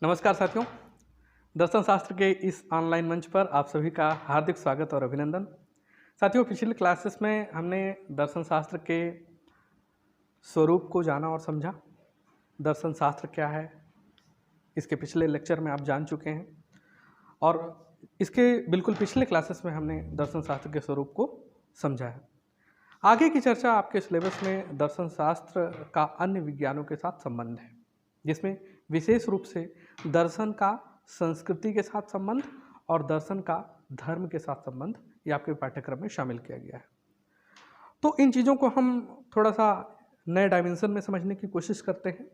नमस्कार साथियों, दर्शन शास्त्र के इस ऑनलाइन मंच पर आप सभी का हार्दिक स्वागत और अभिनंदन। साथियों, पिछले क्लासेस में हमने दर्शन शास्त्र के स्वरूप को जाना और समझा। दर्शन शास्त्र क्या है, इसके पिछले लेक्चर में आप जान चुके हैं और इसके बिल्कुल पिछले क्लासेस में हमने दर्शन शास्त्र के स्वरूप को समझा है। आगे की चर्चा आपके सिलेबस में दर्शन शास्त्र का अन्य विज्ञानों के साथ संबंध है, जिसमें विशेष रूप से दर्शन का संस्कृति के साथ संबंध और दर्शन का धर्म के साथ संबंध ये आपके पाठ्यक्रम में शामिल किया गया है। तो इन चीज़ों को हम थोड़ा सा नए डायमेंशन में समझने की कोशिश करते हैं।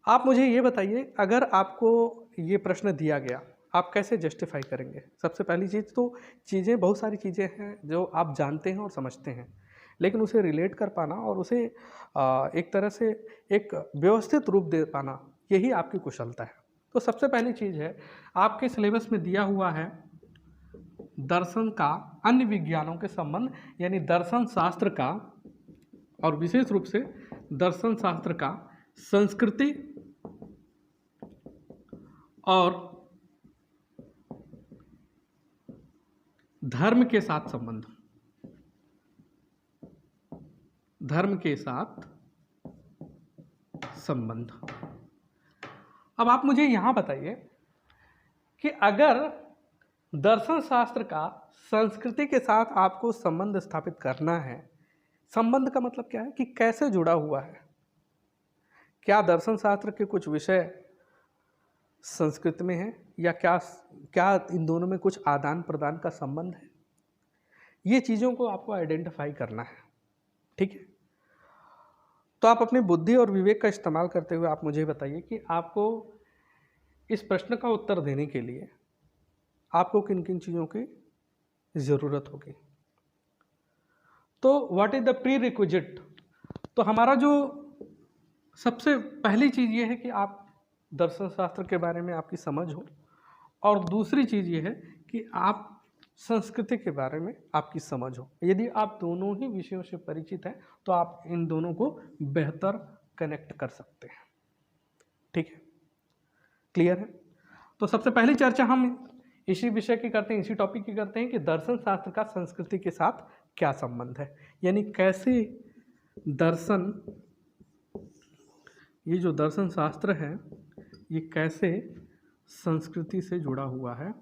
आप मुझे ये बताइए, अगर आपको ये प्रश्न दिया गया, आप कैसे जस्टिफाई करेंगे? सबसे पहली चीज़ तो बहुत सारी चीज़ें हैं जो आप जानते हैं और समझते हैं, लेकिन उसे रिलेट कर पाना और उसे एक तरह से एक व्यवस्थित रूप दे पाना, यही आपकी कुशलता है। तो सबसे पहली चीज़ है, आपके सिलेबस में दिया हुआ है दर्शन का अन्य विज्ञानों के संबंध, यानी दर्शन शास्त्र का और विशेष रूप से दर्शन शास्त्र का संस्कृति और धर्म के साथ संबंध। धर्म के साथ संबंध। अब आप मुझे यहां बताइए कि अगर दर्शन शास्त्र का संस्कृति के साथ आपको संबंध स्थापित करना है, संबंध का मतलब क्या है कि कैसे जुड़ा हुआ है? क्या दर्शन शास्त्र के कुछ विषय संस्कृत में है या क्या इन दोनों में कुछ आदान प्रदान का संबंध है? ये चीज़ों को आपको आइडेंटिफाई करना है, ठीक है? तो आप अपनी बुद्धि और विवेक का इस्तेमाल करते हुए आप मुझे बताइए कि आपको इस प्रश्न का उत्तर देने के लिए आपको किन किन चीज़ों की ज़रूरत होगी। तो what is the pre requisite? तो हमारा जो सबसे पहली चीज़ ये है कि आप दर्शन शास्त्र के बारे में आपकी समझ हो, और दूसरी चीज़ ये है कि आप संस्कृति के बारे में आपकी समझ हो। यदि आप दोनों ही विषयों से परिचित हैं तो आप इन दोनों को बेहतर कनेक्ट कर सकते हैं, ठीक है? क्लियर है? तो सबसे पहली चर्चा हम इसी विषय की करते हैं, इसी टॉपिक की करते हैं कि दर्शन शास्त्र का संस्कृति के साथ क्या संबंध है, यानी कैसे दर्शन, ये जो दर्शन शास्त्र है ये कैसे संस्कृति से जुड़ा हुआ है,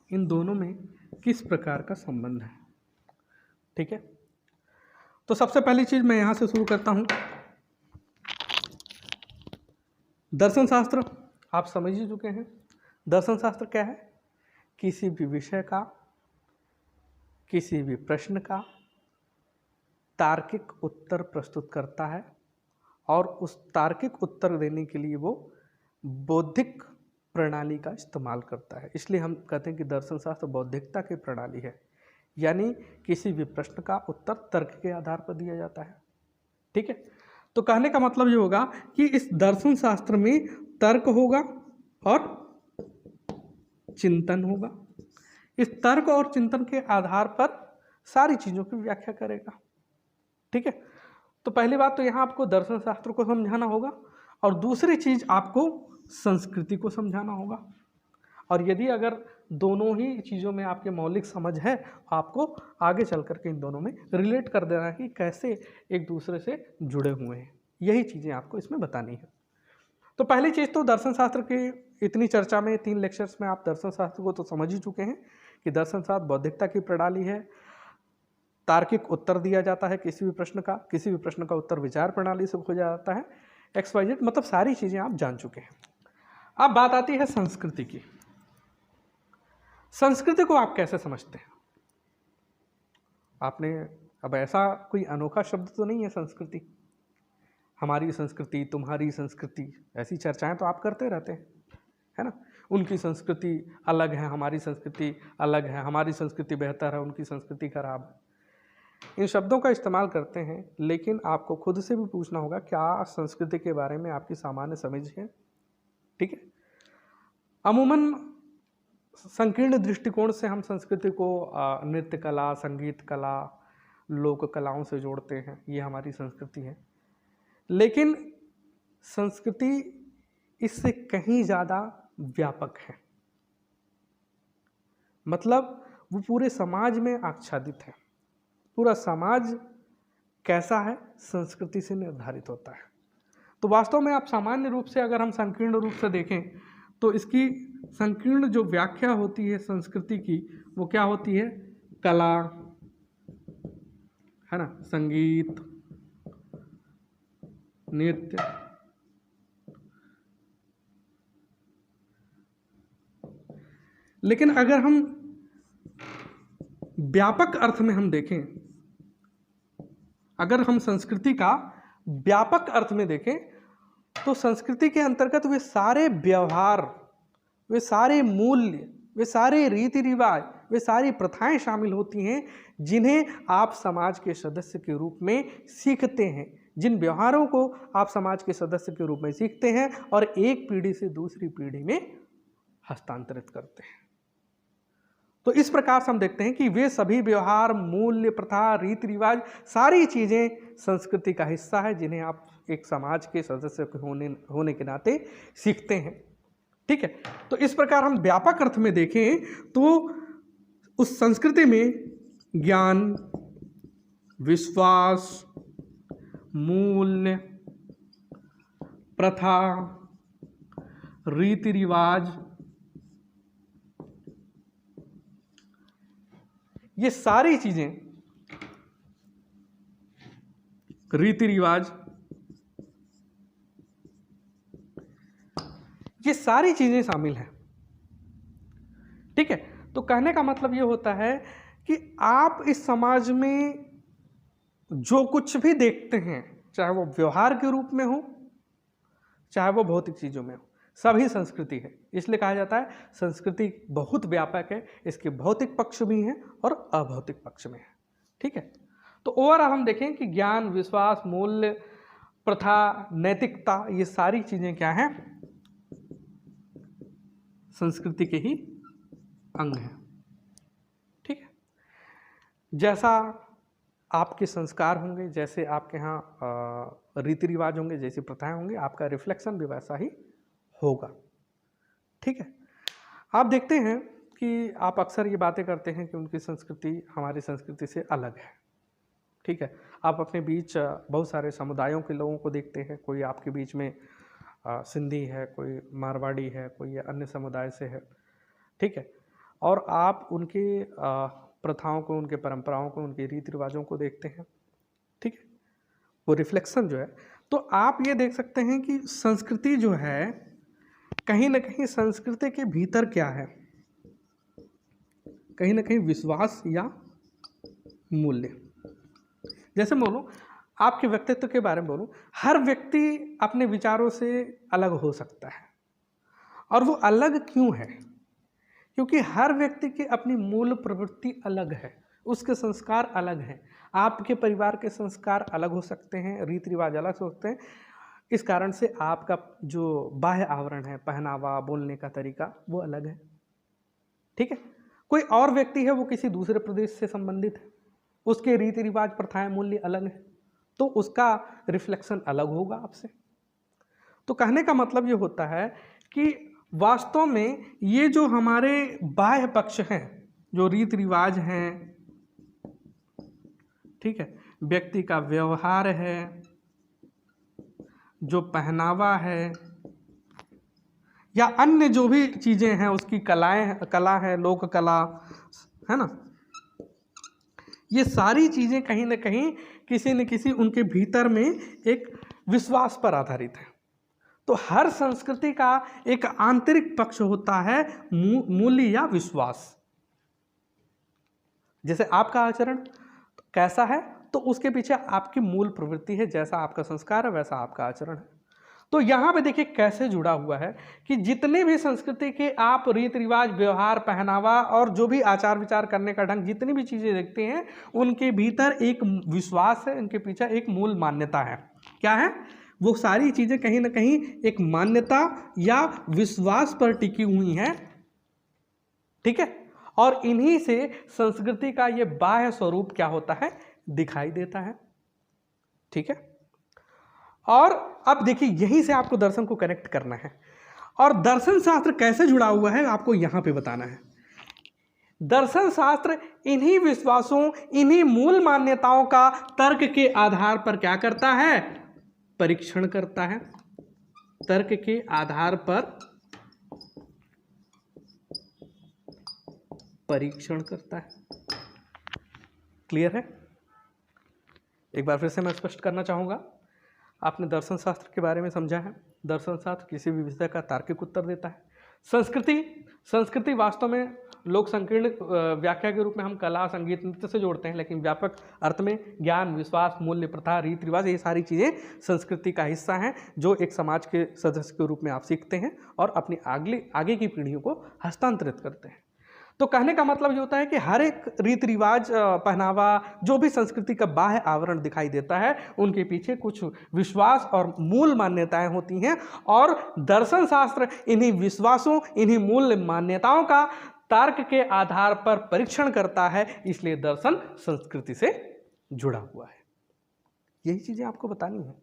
इन दोनों में किस प्रकार का संबंध है, ठीक है? तो सबसे पहली चीज मैं यहां से शुरू करता हूं। दर्शन शास्त्र आप समझ ही चुके हैं। दर्शन शास्त्र क्या है? किसी भी विषय का, किसी भी प्रश्न का तार्किक उत्तर प्रस्तुत करता है और उस तार्किक उत्तर देने के लिए वो बौद्धिक प्रणाली का इस्तेमाल करता है। इसलिए हम कहते हैं कि दर्शन शास्त्र बौद्धिकता की प्रणाली है, यानी किसी भी प्रश्न का उत्तर तर्क के आधार पर दिया जाता है, ठीक है? तो कहने का मतलब ये होगा कि इस दर्शन शास्त्र में तर्क होगा और चिंतन होगा। इस तर्क और चिंतन के आधार पर सारी चीज़ों की व्याख्या करेगा, ठीक है? तो पहली बात तो यहाँ आपको दर्शन शास्त्र को समझाना होगा और दूसरी चीज़ आपको संस्कृति को समझाना होगा। और यदि अगर दोनों ही चीज़ों में आपके मौलिक समझ है, आपको आगे चल करके इन दोनों में रिलेट कर देना है कि कैसे एक दूसरे से जुड़े हुए हैं। यही चीज़ें आपको इसमें बतानी है। तो पहली चीज़ तो दर्शन शास्त्र की इतनी चर्चा में 3 लेक्चर्स में आप दर्शन शास्त्र को तो समझ ही चुके हैं कि दर्शन शास्त्र बौद्धिकता की प्रणाली है। तार्किक उत्तर दिया जाता है किसी भी प्रश्न का उत्तर विचार प्रणाली से हो जाता है। XYZ मतलब सारी चीज़ें आप जान चुके हैं। अब बात आती है संस्कृति की। संस्कृति को आप कैसे समझते हैं? आपने अब ऐसा कोई अनोखा शब्द तो नहीं है संस्कृति। हमारी संस्कृति, तुम्हारी संस्कृति, ऐसी चर्चाएं तो आप करते रहते हैं, है ना? उनकी संस्कृति अलग है, हमारी संस्कृति अलग है, हमारी संस्कृति बेहतर है, उनकी संस्कृति खराब है। इन शब्दों का इस्तेमाल करते हैं, लेकिन आपको खुद से भी पूछना होगा क्या संस्कृति के बारे में आपकी सामान्य समझ है, ठीक है? अमूमन संकीर्ण दृष्टिकोण से हम संस्कृति को नृत्य कला, संगीत कला, लोक कलाओं से जोड़ते हैं, ये हमारी संस्कृति है। लेकिन संस्कृति इससे कहीं ज़्यादा व्यापक है। मतलब वो पूरे समाज में आच्छादित है। पूरा समाज कैसा है, संस्कृति से निर्धारित होता है। तो वास्तव में आप सामान्य रूप से अगर हम संकीर्ण रूप से देखें तो इसकी संकीर्ण जो व्याख्या होती है संस्कृति की, वो क्या होती है? कला, है ना, संगीत, नृत्य, लेकिन अगर हम व्यापक अर्थ में हम देखें, अगर हम संस्कृति का व्यापक अर्थ में देखें तो संस्कृति के अंतर्गत वे सारे व्यवहार, वे सारे मूल्य, वे सारे रीति रिवाज, वे सारी प्रथाएं शामिल होती हैं जिन्हें आप समाज के सदस्य के रूप में सीखते हैं, जिन व्यवहारों को आप समाज के सदस्य के रूप में सीखते हैं और एक पीढ़ी से दूसरी पीढ़ी में हस्तांतरित करते हैं। तो इस प्रकार से हम देखते हैं कि वे सभी व्यवहार, मूल्य, प्रथा, रीति रिवाज, सारी चीज़ें संस्कृति का हिस्सा है जिन्हें आप एक समाज के सदस्य होने के नाते सीखते हैं। ठीक है, तो इस प्रकार हम व्यापक अर्थ में देखें तो उस संस्कृति में ज्ञान, विश्वास, मूल्य, प्रथा, रीति रिवाज, ये सारी चीजें, रीति रिवाज, ये सारी चीजें शामिल हैं। ठीक है, तो कहने का मतलब ये होता है कि आप इस समाज में जो कुछ भी देखते हैं, चाहे वो व्यवहार के रूप में हो, चाहे वो भौतिक चीजों में हो, सभी संस्कृति है। इसलिए कहा जाता है संस्कृति बहुत व्यापक है, इसके भौतिक पक्ष भी हैं और अभौतिक पक्ष में है। ठीक है, तो ओवरऑल हम देखें कि ज्ञान, विश्वास, मूल्य, प्रथा, नैतिकता, ये सारी चीजें क्या हैं? संस्कृति के ही अंग हैं। ठीक है, जैसा आपके संस्कार होंगे, जैसे आपके यहाँ रीति रिवाज होंगे, जैसी प्रथाएं होंगी, आपका रिफ्लेक्शन भी वैसा ही होगा। ठीक है, आप देखते हैं कि आप अक्सर ये बातें करते हैं कि उनकी संस्कृति हमारी संस्कृति से अलग है। ठीक है, आप अपने बीच बहुत सारे समुदायों के लोगों को देखते हैं, कोई आपके बीच में सिंधी है, कोई मारवाड़ी है, कोई अन्य समुदाय से है। ठीक है, और आप उनके प्रथाओं को, उनके परंपराओं को, उनके रीति रिवाजों को देखते हैं। ठीक है, वो रिफ्लेक्शन जो है, तो आप ये देख सकते हैं कि संस्कृति जो है कहीं ना कहीं संस्कृति के भीतर क्या है, कहीं ना कहीं विश्वास या मूल्य। जैसे बोलूं, आपके व्यक्तित्व के बारे में बोलूं, हर व्यक्ति अपने विचारों से अलग हो सकता है। और वो अलग क्यों है? क्योंकि हर व्यक्ति की अपनी मूल प्रवृत्ति अलग है, उसके संस्कार अलग हैं। आपके परिवार के संस्कार अलग हो सकते हैं, रीति रिवाज अलग हो सकते हैं। इस कारण से आपका जो बाह्य आवरण है, पहनावा, बोलने का तरीका, वो अलग है। ठीक है, कोई और व्यक्ति है, वो किसी दूसरे प्रदेश से संबंधित है, उसके रीति रिवाज, प्रथाएं, मूल्य अलग है, तो उसका रिफ्लेक्शन अलग होगा आपसे। तो कहने का मतलब ये होता है कि वास्तव में ये जो हमारे बाह्य पक्ष हैं, जो रीति रिवाज हैं, ठीक है, व्यक्ति का व्यवहार है, जो पहनावा है, या अन्य जो भी चीजें हैं, उसकी कला है, लोक कला है ना, ये सारी चीजें कहीं ना कहीं किसी न किसी उनके भीतर में एक विश्वास पर आधारित है। तो हर संस्कृति का एक आंतरिक पक्ष होता है मूल्य या विश्वास। जैसे आपका आचरण कैसा है, तो उसके पीछे आपकी मूल प्रवृत्ति है, जैसा आपका संस्कार है वैसा आपका आचरण है। तो यहाँ पे देखिए कैसे जुड़ा हुआ है कि जितने भी संस्कृति के आप रीति रिवाज, व्यवहार, पहनावा और जो भी आचार विचार करने का ढंग, जितनी भी चीज़ें देखते हैं, उनके भीतर एक विश्वास है, उनके पीछे एक मूल मान्यता है। क्या है? वो सारी चीज़ें कहीं ना कहीं एक मान्यता या विश्वास पर टिकी हुई हैं। ठीक है, और इन्हीं से संस्कृति का ये बाह्य स्वरूप क्या होता है, दिखाई देता है। ठीक है, और अब देखिए यहीं से आपको दर्शन को कनेक्ट करना है, और दर्शन शास्त्र कैसे जुड़ा हुआ है आपको यहां पे बताना है। दर्शन शास्त्र इन्हीं विश्वासों, इन्हीं मूल मान्यताओं का तर्क के आधार पर क्या करता है, परीक्षण करता है। तर्क के आधार पर परीक्षण करता है। क्लियर है? एक बार फिर से मैं स्पष्ट करना चाहूंगा। आपने दर्शन शास्त्र के बारे में समझा है। दर्शन शास्त्र किसी भी विषय का तार्किक उत्तर देता है। संस्कृति वास्तव में लोक संकीर्ण व्याख्या के रूप में हम कला, संगीत, नृत्य से जोड़ते हैं, लेकिन व्यापक अर्थ में ज्ञान, विश्वास, मूल्य, प्रथा, रीति रिवाज, ये सारी चीज़ें संस्कृति का हिस्सा हैं जो एक समाज के सदस्य के रूप में आप सीखते हैं और अपनी आगे की पीढ़ियों को हस्तांतरित करते हैं। तो कहने का मतलब ये होता है कि हर एक रीति रिवाज, पहनावा, जो भी संस्कृति का बाह्य आवरण दिखाई देता है, उनके पीछे कुछ विश्वास और मूल मान्यताएं होती हैं, और दर्शन शास्त्र इन्हीं विश्वासों, इन्हीं मूल मान्यताओं का तर्क के आधार पर परीक्षण करता है। इसलिए दर्शन संस्कृति से जुड़ा हुआ है। यही चीजें आपको बतानी है।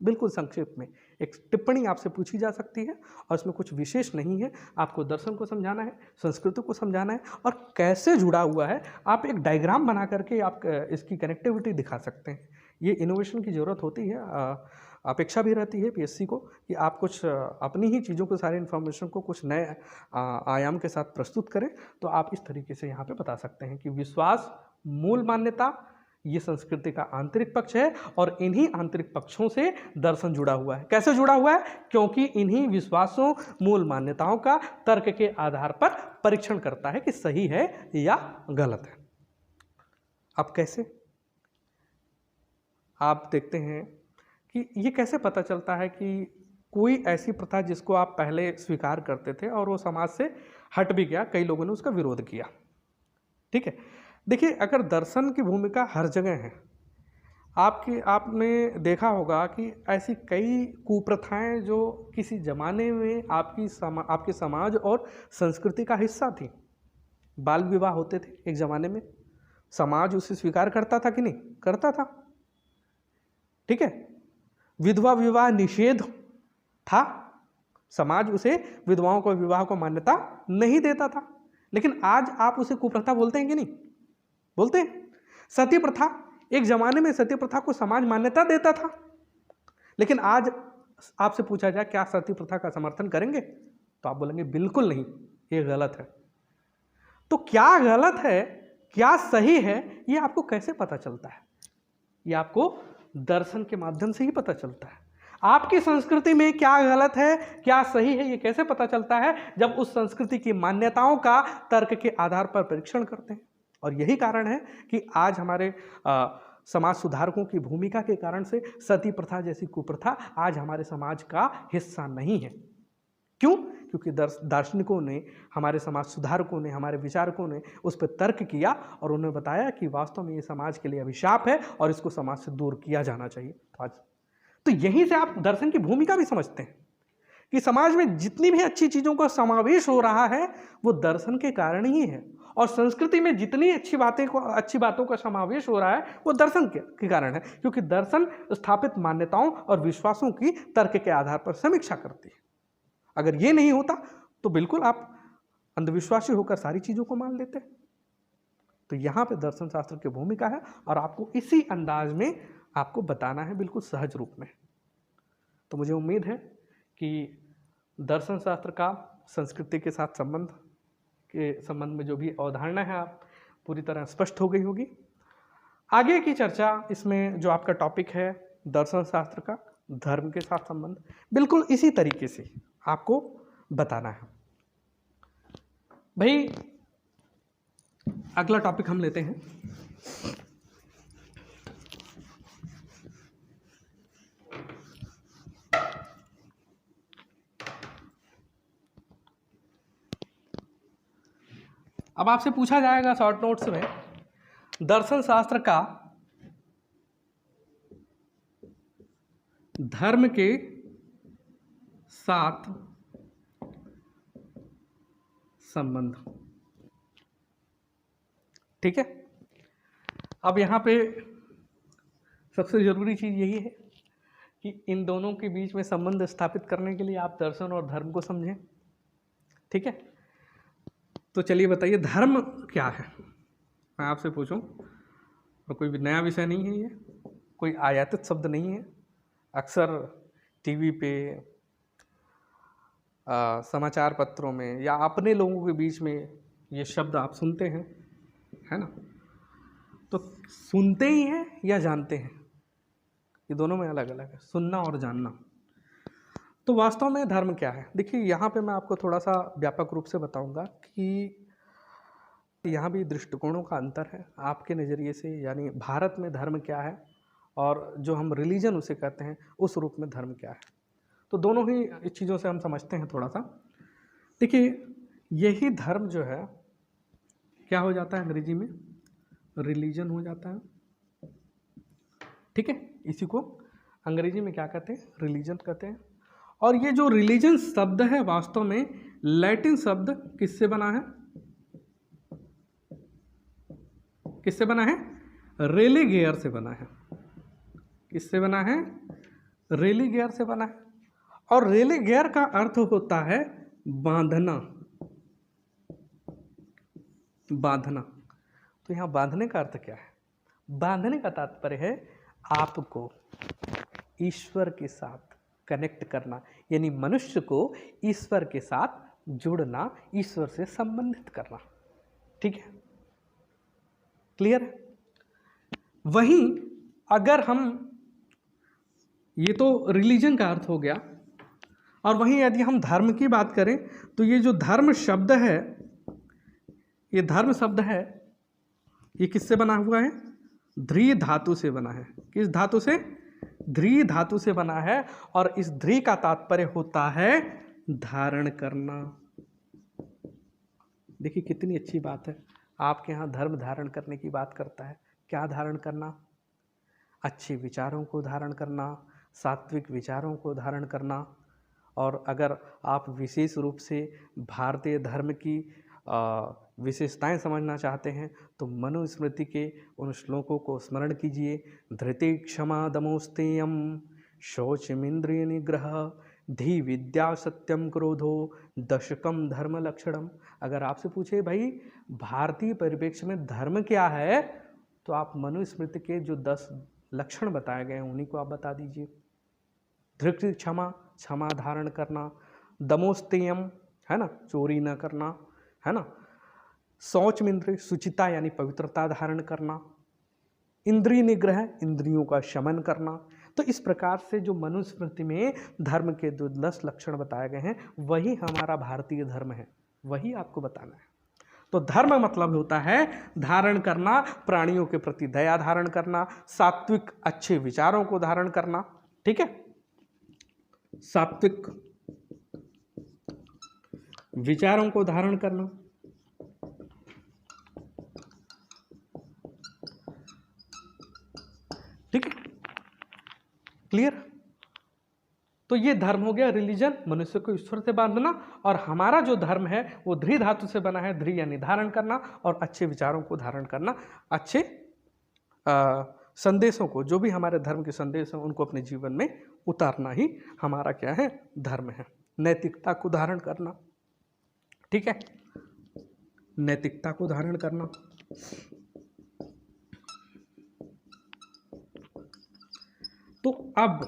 बिल्कुल संक्षेप में एक टिप्पणी आपसे पूछी जा सकती है और इसमें कुछ विशेष नहीं है। आपको दर्शन को समझाना है, संस्कृति को समझाना है, और कैसे जुड़ा हुआ है आप एक डायग्राम बना करके आप इसकी कनेक्टिविटी दिखा सकते हैं। ये इनोवेशन की ज़रूरत होती है, अपेक्षा भी रहती है पीएससी को कि आप कुछ अपनी ही चीज़ों को, सारी इन्फॉर्मेशन को कुछ नए आयाम के साथ प्रस्तुत करें। तो आप इस तरीके से यहाँ पे बता सकते हैं कि विश्वास, मूल मान्यता, ये संस्कृति का आंतरिक पक्ष है, और इन्हीं आंतरिक पक्षों से दर्शन जुड़ा हुआ है। कैसे जुड़ा हुआ है? क्योंकि इन्हीं विश्वासों, मूल मान्यताओं का तर्क के आधार पर परीक्षण करता है कि सही है या गलत है। अब कैसे? आप देखते हैं कि ये कैसे पता चलता है कि कोई ऐसी प्रथा जिसको आप पहले स्वीकार करते थे और वो समाज से हट भी गया, कई लोगों ने उसका विरोध किया। ठीक है, देखिए अगर दर्शन की भूमिका हर जगह है, आपने देखा होगा कि ऐसी कई कुप्रथाएं जो किसी जमाने में आपके समाज और संस्कृति का हिस्सा थी। बाल विवाह होते थे एक जमाने में, समाज उसे स्वीकार करता था कि नहीं? करता था। ठीक है, विधवा विवाह निषेध था, समाज उसे, विधवाओं को विवाह को मान्यता नहीं देता था, लेकिन आज आप उसे कुप्रथा बोलते हैं कि नहीं? बोलते हैं। सती प्रथा, एक जमाने में सती प्रथा को समाज मान्यता देता था, लेकिन आज आपसे पूछा जाए क्या सती प्रथा का समर्थन करेंगे, तो आप बोलेंगे बिल्कुल नहीं, ये गलत है। तो क्या गलत है, क्या सही है, ये आपको कैसे पता चलता है? ये आपको दर्शन के माध्यम से ही पता चलता है। आपकी संस्कृति में क्या गलत है, क्या सही है, ये कैसे पता चलता है? जब उस संस्कृति की मान्यताओं का तर्क के आधार पर परीक्षण करते हैं। और यही कारण है कि आज हमारे समाज सुधारकों की भूमिका के कारण से सती प्रथा जैसी कुप्रथा आज हमारे समाज का हिस्सा नहीं है। क्यों? क्योंकि दार्शनिकों ने, हमारे समाज सुधारकों ने, हमारे विचारकों ने उस पर तर्क किया और उन्हें बताया कि वास्तव में ये समाज के लिए अभिशाप है और इसको समाज से दूर किया जाना चाहिए। तो यहीं से आप दर्शन की भूमिका भी समझते हैं कि समाज में जितनी भी अच्छी चीज़ों का समावेश हो रहा है वो दर्शन के कारण ही है, और संस्कृति में जितनी अच्छी बातों का समावेश हो रहा है वो दर्शन के कारण है, क्योंकि दर्शन स्थापित मान्यताओं और विश्वासों की तर्क के आधार पर समीक्षा करती है। अगर ये नहीं होता तो बिल्कुल आप अंधविश्वासी होकर सारी चीज़ों को मान लेते। तो यहाँ पे दर्शन शास्त्र की भूमिका है, और आपको इसी अंदाज में आपको बताना है, बिल्कुल सहज रूप में। तो मुझे उम्मीद है कि दर्शन शास्त्र का संस्कृति के साथ संबंध में जो भी अवधारणा है आप पूरी तरह स्पष्ट हो गई होगी। आगे की चर्चा इसमें जो आपका टॉपिक है दर्शन शास्त्र का धर्म के साथ संबंध, बिल्कुल इसी तरीके से आपको बताना है। भाई अगला टॉपिक हम लेते हैं अब आपसे पूछा जाएगा शॉर्ट नोट्स में दर्शन शास्त्र का धर्म के साथ संबंध। ठीक है, अब यहाँ पे सबसे जरूरी चीज यही है कि इन दोनों के बीच में संबंध स्थापित करने के लिए आप दर्शन और धर्म को समझें। ठीक है, तो चलिए बताइए धर्म क्या है। मैं आपसे पूछूं, और कोई भी नया विषय नहीं है, ये कोई आयातित शब्द नहीं है। अक्सर टीवी पे, समाचार पत्रों में या अपने लोगों के बीच में ये शब्द आप सुनते हैं, है ना। तो सुनते ही हैं या जानते हैं, ये दोनों में अलग अलग है, सुनना और जानना। तो वास्तव में धर्म क्या है, देखिए यहाँ पे मैं आपको थोड़ा सा व्यापक रूप से बताऊंगा कि यहाँ भी दृष्टिकोणों का अंतर है आपके नज़रिए से, यानी भारत में धर्म क्या है और जो हम रिलीजन उसे कहते हैं उस रूप में धर्म क्या है। तो दोनों ही इस चीज़ों से हम समझते हैं थोड़ा सा। देखिए यही धर्म जो है क्या हो जाता है अंग्रेजी में, रिलीजन हो जाता है। ठीक है, इसी को अंग्रेजी में क्या कहते हैं, रिलीजन कहते हैं। और ये जो रिलीजन शब्द है वास्तव में लैटिन शब्द किससे बना है, किससे बना है, रेलिगेयर से बना है। किससे बना है, रेलिगेयर से बना है। और रेलिगेयर का अर्थ होता है बांधना, बांधना। तो यहाँ बांधने का अर्थ क्या है, बांधने का तात्पर्य है आपको ईश्वर के साथ कनेक्ट करना, यानी मनुष्य को ईश्वर के साथ जुड़ना, ईश्वर से संबंधित करना। ठीक है, क्लियर है। वहीं अगर हम, ये तो रिलीजन का अर्थ हो गया, और वहीं यदि हम धर्म की बात करें तो ये जो धर्म शब्द है, ये धर्म शब्द है, ये किससे बना हुआ है, ध्री धातु से बना है। किस धातु से, ध्री धातु से बना है। और इस ध्री का तात्पर्य होता है धारण करना। देखिए कितनी अच्छी बात है, आपके यहाँ धर्म धारण करने की बात करता है। क्या धारण करना, अच्छे विचारों को धारण करना, सात्विक विचारों को धारण करना। और अगर आप विशेष रूप से भारतीय धर्म की विशेषताएं समझना चाहते हैं तो मनुस्मृति के उन श्लोकों को स्मरण कीजिए। धृति क्षमा दमोस्तेयम शौचमिंद्रिय निग्रह धी विद्या सत्यम क्रोधो दशकम धर्म लक्षणम। अगर आपसे पूछे भाई भारतीय परिप्रेक्ष्य में धर्म क्या है, तो आप मनुस्मृति के जो 10 लक्षण बताए गए हैं उन्हीं को आप बता दीजिए। धृति क्षमा, क्षमा धारण करना, दमोस्तेयम है ना, चोरी न करना, है ना, शौच में इंद्रिय, शुचिता यानी पवित्रता धारण करना, इंद्रिय निग्रह, इंद्रियों का शमन करना। तो इस प्रकार से जो मनुस्मृति में धर्म के जो 10 लक्षण बताए गए हैं वही हमारा भारतीय धर्म है, वही आपको बताना है। तो धर्म मतलब होता है धारण करना, प्राणियों के प्रति दया धारण करना, सात्विक अच्छे विचारों को धारण करना। ठीक है, सात्विक विचारों को धारण करना। ठीक है, क्लियर। तो ये धर्म हो गया रिलीजन, मनुष्य को ईश्वर से बांधना। और हमारा जो धर्म है वो ध्री धातु से बना है, ध्री यानी धारण करना, और अच्छे विचारों को धारण करना, अच्छे संदेशों को, जो भी हमारे धर्म के संदेश हैं उनको अपने जीवन में उतारना ही हमारा क्या है, धर्म है। नैतिकता को धारण करना। ठीक है, नैतिकता को धारण करना। तो अब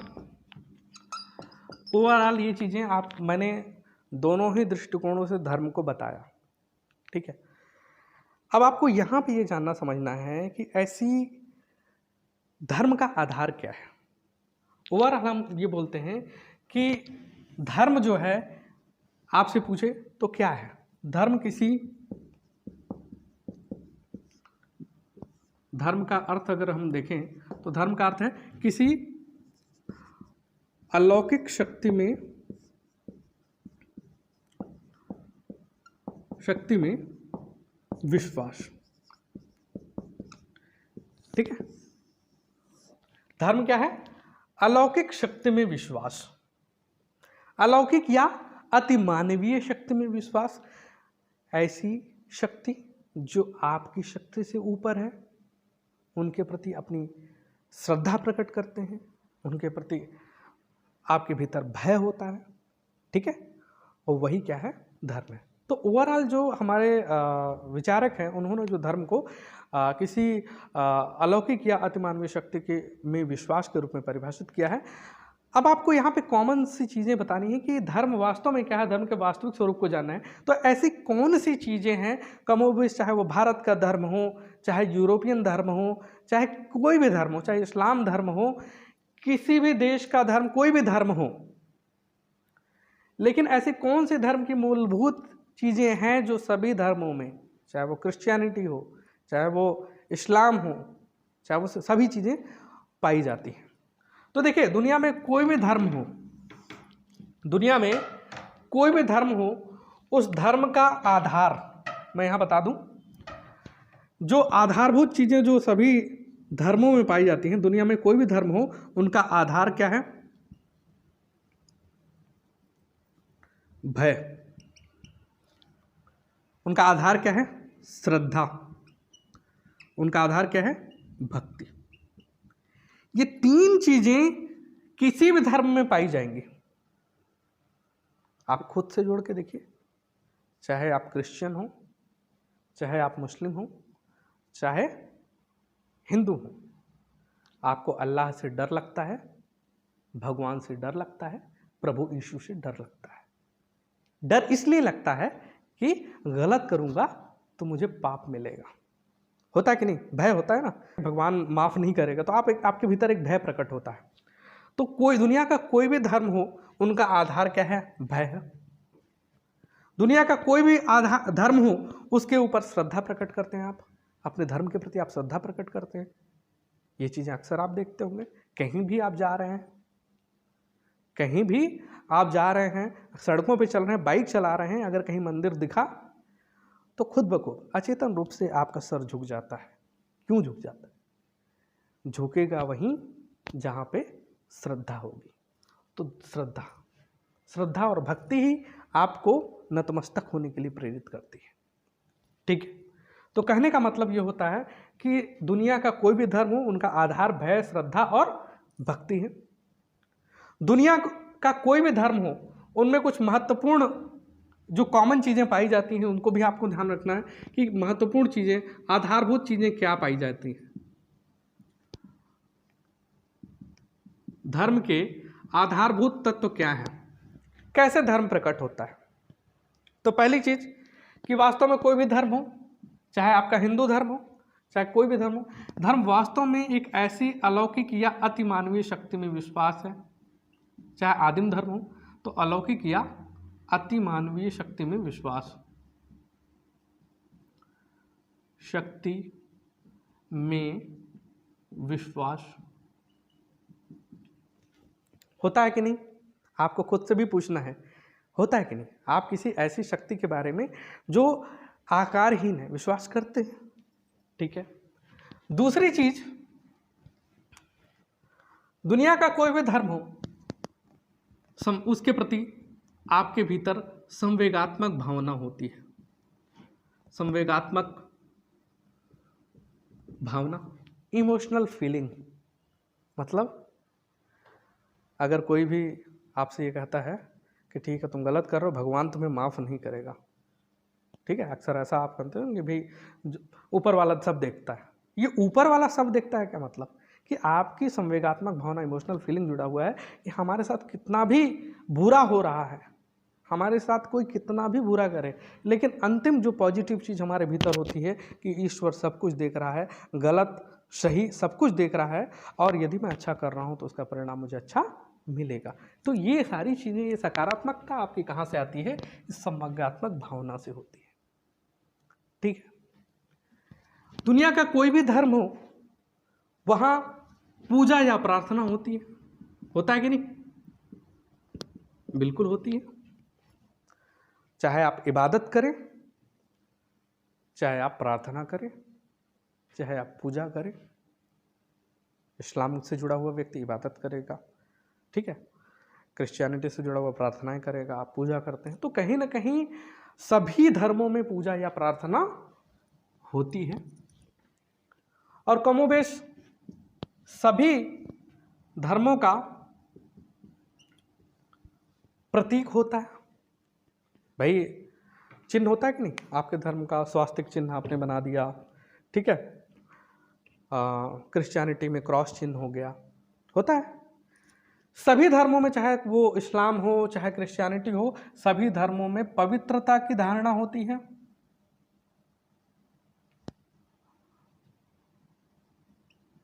ओवरऑल ये चीज़ें आप, मैंने दोनों ही दृष्टिकोणों से धर्म को बताया। ठीक है, अब आपको यहाँ पे ये जानना समझना है कि ऐसी धर्म का आधार क्या है। ओवरऑल हम ये बोलते हैं कि धर्म जो है, आपसे पूछे तो क्या है धर्म, धर्म का अर्थ अगर हम देखें तो धर्म का अर्थ है किसी अलौकिक शक्ति में विश्वास। ठीक है, धर्म क्या है, अलौकिक शक्ति में विश्वास। अलौकिक या अतिमानवीय शक्ति में विश्वास, ऐसी शक्ति जो आपकी शक्ति से ऊपर है, उनके प्रति अपनी श्रद्धा प्रकट करते हैं, उनके प्रति आपके भीतर भय होता है, ठीक है, और वही क्या है, धर्म है। तो ओवरऑल जो हमारे विचारक हैं उन्होंने जो धर्म को किसी अलौकिक या अतिमानवीय शक्ति के में विश्वास के रूप में परिभाषित किया है। अब आपको यहाँ पे कॉमन सी चीज़ें बतानी है कि धर्म वास्तव में क्या है, धर्म के वास्तविक स्वरूप को जानना है। तो ऐसी कौन सी चीज़ें हैं कमोबेश, चाहे वो भारत का धर्म हो, चाहे यूरोपियन धर्म हो, चाहे कोई भी धर्म हो, चाहे इस्लाम धर्म हो, किसी भी देश का धर्म, कोई भी धर्म हो, लेकिन ऐसे कौन से धर्म की मूलभूत चीज़ें हैं जो सभी धर्मों में, चाहे वो क्रिश्चियनिटी हो, चाहे वो इस्लाम हो, चाहे वो सभी चीज़ें पाई जाती हैं। तो देखिए, दुनिया में कोई भी धर्म हो, दुनिया में कोई भी धर्म हो, उस धर्म का आधार मैं यहाँ बता दूं, जो आधारभूत चीज़ें जो सभी धर्मों में पाई जाती हैं, दुनिया में कोई भी धर्म हो, उनका आधार क्या है, भय। उनका आधार क्या है, श्रद्धा। उनका आधार क्या है, भक्ति। ये तीन चीजें किसी भी धर्म में पाई जाएंगी। आप खुद से जोड़ के देखिए, चाहे आप क्रिश्चियन हो, चाहे आप मुस्लिम हो, चाहे हिंदू हो, आपको अल्लाह से डर लगता है, भगवान से डर लगता है, प्रभु यीशु से डर लगता है। डर इसलिए लगता है कि गलत करूंगा तो मुझे पाप मिलेगा। होता है कि नहीं, भय होता है ना, भगवान माफ नहीं करेगा, तो आपके भीतर एक भय प्रकट होता है। तो कोई दुनिया का कोई भी धर्म हो, उनका आधार क्या है, भय है। दुनिया का कोई भी आधार धर्म हो, उसके ऊपर श्रद्धा प्रकट करते हैं। आप अपने धर्म के प्रति आप श्रद्धा प्रकट करते हैं। ये चीजें अक्सर आप देखते होंगे, कहीं भी आप जा रहे हैं, कहीं भी आप जा रहे हैं, सड़कों पे चल रहे हैं, बाइक चला रहे हैं, अगर कहीं मंदिर दिखा तो खुद ब खुद अचेतन रूप से आपका सर झुक जाता है। क्यों झुक जाता है? झुकेगा वहीं जहाँ पे श्रद्धा होगी। तो श्रद्धा और भक्ति ही आपको नतमस्तक होने के लिए प्रेरित करती है, ठीक है। तो कहने का मतलब ये होता है कि दुनिया का कोई भी धर्म हो, उनका आधार भय, श्रद्धा और भक्ति है। दुनिया का कोई भी धर्म हो, उनमें कुछ महत्वपूर्ण जो कॉमन चीज़ें पाई जाती हैं, उनको भी आपको ध्यान रखना है कि महत्वपूर्ण चीज़ें, आधारभूत चीज़ें क्या पाई जाती हैं। धर्म के आधारभूत तत्व क्या है, कैसे धर्म प्रकट होता है। तो पहली चीज़ कि वास्तव में कोई भी धर्म हो, चाहे आपका हिंदू धर्म हो, चाहे कोई भी धर्म हो, धर्म वास्तव में एक ऐसी अलौकिक या अतिमानवीय शक्ति में विश्वास है। चाहे आदिम धर्म हो तो अलौकिक या अतिमानवीय शक्ति में विश्वास, शक्ति में विश्वास होता है कि नहीं, आपको खुद से भी पूछना है, होता है कि नहीं। आप किसी ऐसी शक्ति के बारे में जो आकारहीन है विश्वास करते हैं, ठीक है। दूसरी चीज, दुनिया का कोई भी धर्म हो, उसके प्रति आपके भीतर संवेगात्मक भावना होती है। संवेगात्मक भावना, इमोशनल फीलिंग, मतलब अगर कोई भी आपसे ये कहता है कि ठीक है तुम गलत कर रहे हो, भगवान तुम्हें माफ़ नहीं करेगा, ठीक है, अक्सर ऐसा आप कहते हो कि भाई ऊपर वाला सब देखता है। ये ऊपर वाला सब देखता है क्या मतलब कि आपकी संवेगात्मक भावना, इमोशनल फीलिंग जुड़ा हुआ है कि हमारे साथ कितना भी बुरा हो रहा है, हमारे साथ कोई कितना भी बुरा करे, लेकिन अंतिम जो पॉजिटिव चीज़ हमारे भीतर होती है कि ईश्वर सब कुछ देख रहा है, गलत सही सब कुछ देख रहा है, और यदि मैं अच्छा कर रहा हूँ तो उसका परिणाम मुझे अच्छा मिलेगा। तो ये सारी चीज़ें, ये सकारात्मकता आपकी कहाँ से आती है, इस संवेगात्मक भावना से होती है, ठीक है। दुनिया का कोई भी धर्म हो, वहाँ पूजा या प्रार्थना होती है, होता है कि नहीं, बिल्कुल होती है। चाहे आप इबादत करें, चाहे आप प्रार्थना करें, चाहे आप पूजा करें। इस्लाम से जुड़ा हुआ व्यक्ति इबादत करेगा, ठीक है, क्रिश्चियनिटी से जुड़ा हुआ प्रार्थनाएं करेगा, आप पूजा करते हैं। तो कहीं ना कहीं सभी धर्मों में पूजा या प्रार्थना होती है, और कमोबेश सभी धर्मों का प्रतीक होता है भाई, चिन्ह होता है कि नहीं, आपके धर्म का स्वास्तिक चिन्ह आपने बना दिया, ठीक है। क्रिश्चियनिटी में क्रॉस चिन्ह हो गया, होता है। सभी धर्मों में, चाहे वो इस्लाम हो चाहे क्रिश्चियनिटी हो, सभी धर्मों में पवित्रता की धारणा होती है।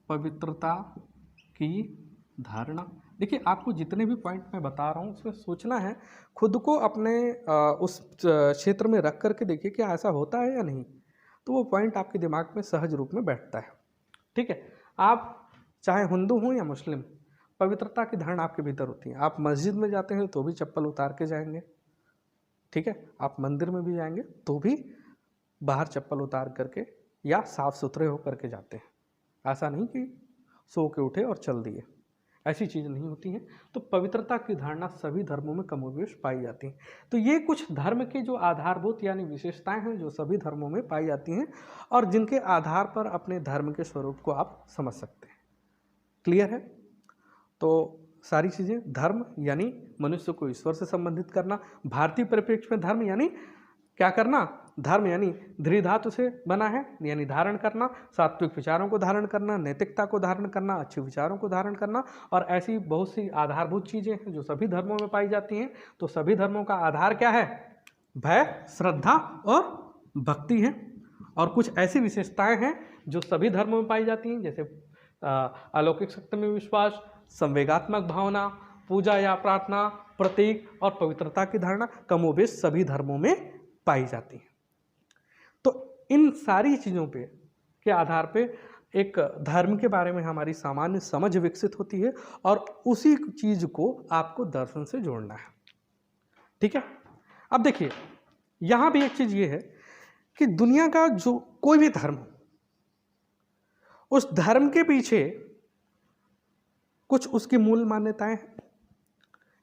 पवित्रता की धारणा, देखिए आपको जितने भी पॉइंट मैं बता रहा हूँ उसमें सोचना है, खुद को अपने उस क्षेत्र में रख करके देखिए कि ऐसा होता है या नहीं, तो वो पॉइंट आपके दिमाग में सहज रूप में बैठता है, ठीक है। आप चाहे हिंदू हो या मुस्लिम, पवित्रता की धारणा आपके भीतर होती है। आप मस्जिद में जाते हैं तो भी चप्पल उतार के जाएंगे, ठीक है। आप मंदिर में भी जाएंगे तो भी बाहर चप्पल उतार करके या साफ सुथरे हो करके जाते हैं। ऐसा नहीं कि सो के उठे और चल दिए, ऐसी चीज़ नहीं होती है। तो पवित्रता की धारणा सभी धर्मों में कमोबेश पाई जाती है। तो ये कुछ धर्म के जो आधारभूत यानी विशेषताएं हैं जो सभी धर्मों में पाई जाती हैं और जिनके आधार पर अपने धर्म के स्वरूप को आप समझ सकते हैं। क्लियर है? तो सारी चीज़ें, धर्म यानी मनुष्य को ईश्वर से संबंधित करना, भारतीय परिप्रेक्ष्य में धर्म यानी क्या करना, धर्म यानी धृ धातु से बना है यानी धारण करना, सात्विक विचारों को धारण करना, नैतिकता को धारण करना, अच्छे विचारों को धारण करना, और ऐसी बहुत सी आधारभूत चीज़ें हैं जो सभी धर्मों में पाई जाती हैं। तो सभी धर्मों का आधार क्या है? भय, श्रद्धा और भक्ति है। और कुछ ऐसी विशेषताएं हैं जो सभी धर्मों में पाई जाती हैं, जैसे अलौकिक शक्ति में विश्वास, संवेगात्मक भावना, पूजा या प्रार्थना, प्रतीक और पवित्रता की धारणा कमोबेश सभी धर्मों में पाई जाती है। तो इन सारी चीज़ों पे के आधार पे एक धर्म के बारे में हमारी सामान्य समझ विकसित होती है और उसी चीज़ को आपको दर्शन से जोड़ना है, ठीक है। अब देखिए यहाँ भी एक चीज़ ये है कि दुनिया का जो कोई भी धर्म, उस धर्म के पीछे कुछ उसकी मूल मान्यताएं हैं।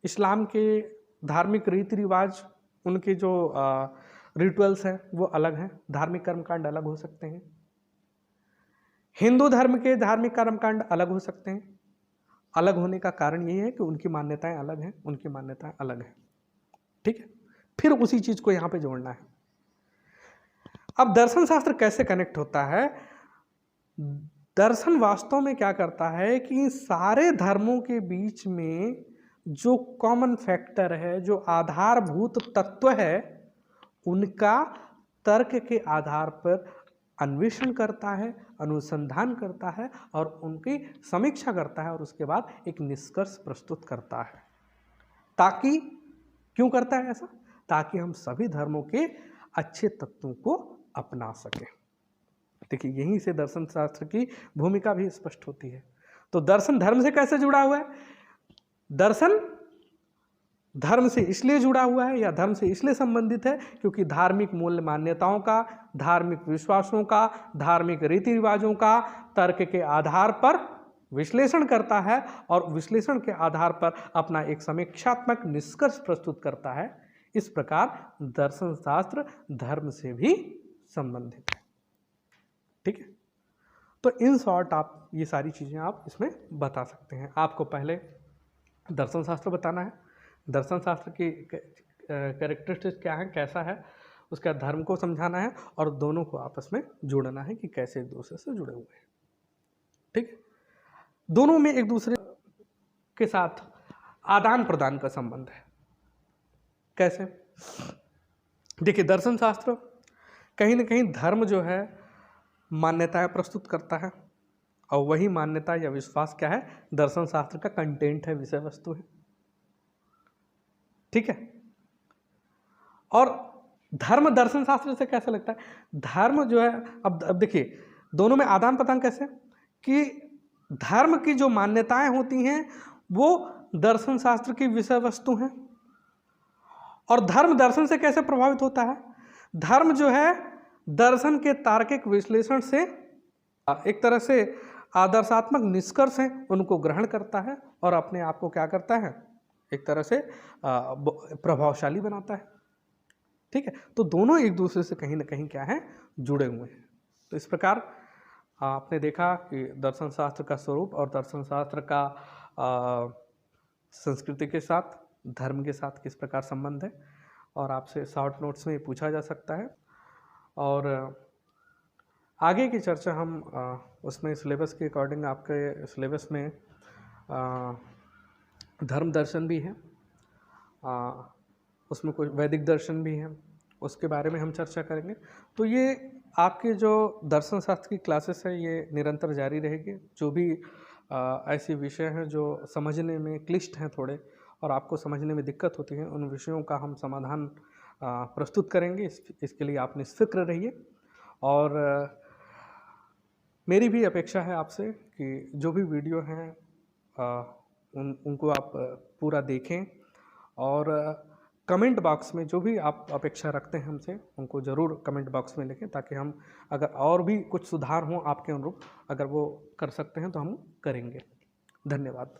इस्लाम के धार्मिक रीति रिवाज, उनके जो रिचुअल्स हैं वो अलग हैं, धार्मिक कर्मकांड अलग हो सकते हैं। हिंदू धर्म के धार्मिक कर्मकांड अलग हो सकते हैं। अलग होने का कारण यही है कि उनकी मान्यताएं अलग हैं, उनकी मान्यताएं अलग हैं, ठीक है। फिर उसी चीज को यहाँ पे जोड़ना है। अब दर्शन शास्त्र कैसे कनेक्ट होता है? दर्शन वास्तव में क्या करता है कि सारे धर्मों के बीच में जो कॉमन फैक्टर है, जो आधारभूत तत्व है, उनका तर्क के आधार पर अन्वेषण करता है, अनुसंधान करता है और उनकी समीक्षा करता है और उसके बाद एक निष्कर्ष प्रस्तुत करता है। ताकि क्यों करता है ऐसा? ताकि हम सभी धर्मों के अच्छे तत्वों को अपना सकें। देखिए यहीं से दर्शन शास्त्र की भूमिका भी स्पष्ट होती है। तो दर्शन धर्म से कैसे जुड़ा हुआ है? दर्शन धर्म से इसलिए जुड़ा हुआ है या धर्म से इसलिए संबंधित है क्योंकि धार्मिक मूल्य मान्यताओं का, धार्मिक विश्वासों का, धार्मिक रीति रिवाजों का तर्क के आधार पर विश्लेषण करता है और विश्लेषण के आधार पर अपना एक समीक्षात्मक निष्कर्ष प्रस्तुत करता है। इस प्रकार दर्शन शास्त्र धर्म से भी संबंधित है, ठीक है। तो इन शॉर्ट आप ये सारी चीज़ें आप इसमें बता सकते हैं। आपको पहले दर्शन शास्त्र बताना है, दर्शन शास्त्र की कैरेक्टरिस्टिक्स क्या है, कैसा है, उसका धर्म को समझाना है और दोनों को आपस में जोड़ना है कि कैसे एक दूसरे से जुड़े हुए हैं, ठीक है। दोनों में एक दूसरे के साथ आदान प्रदान का संबंध है। कैसे? देखिए दर्शन शास्त्र कहीं ना कहीं धर्म जो है मान्यताएं प्रस्तुत करता है और वही मान्यता या विश्वास क्या है? दर्शन शास्त्र का कंटेंट है, विषय वस्तु है, ठीक है। और धर्म दर्शन शास्त्र से कैसे लगता है? धर्म जो है, अब देखिए दोनों में आदान प्रदान कैसे कि धर्म की जो मान्यताएं होती हैं वो दर्शन शास्त्र की विषय वस्तु हैं। और धर्म दर्शन से कैसे प्रभावित होता है? धर्म जो है दर्शन के तार्किक विश्लेषण से एक तरह से आदर्शात्मक निष्कर्ष हैं उनको ग्रहण करता है और अपने आप को क्या करता है? एक तरह से प्रभावशाली बनाता है, ठीक है। तो दोनों एक दूसरे से कहीं ना कहीं क्या है? जुड़े हुए हैं। तो इस प्रकार आपने देखा कि दर्शन शास्त्र का स्वरूप और दर्शन शास्त्र का संस्कृति के साथ धर्म के साथ किस प्रकार संबंध है, और आपसे शॉर्ट नोट्स में पूछा जा सकता है। और आगे की चर्चा हम उसमें सिलेबस के अकॉर्डिंग, आपके सिलेबस में धर्म दर्शन भी है, उसमें कोई वैदिक दर्शन भी है, उसके बारे में हम चर्चा करेंगे। तो ये आपके जो दर्शन शास्त्र की क्लासेस है ये निरंतर जारी रहेगी। जो भी ऐसे विषय हैं जो समझने में क्लिष्ट हैं थोड़े, और आपको समझने में दिक्कत होती है, उन विषयों का हम समाधान प्रस्तुत करेंगे। इसके लिए आप निश्चिंत रहिए। और मेरी भी अपेक्षा है आपसे कि जो भी वीडियो हैं उनको आप पूरा देखें, और कमेंट बॉक्स में जो भी आप अपेक्षा रखते हैं हमसे, उनको ज़रूर कमेंट बॉक्स में लिखें, ताकि हम अगर और भी कुछ सुधार हों आपके अनुरूप, अगर वो कर सकते हैं तो हम करेंगे। धन्यवाद।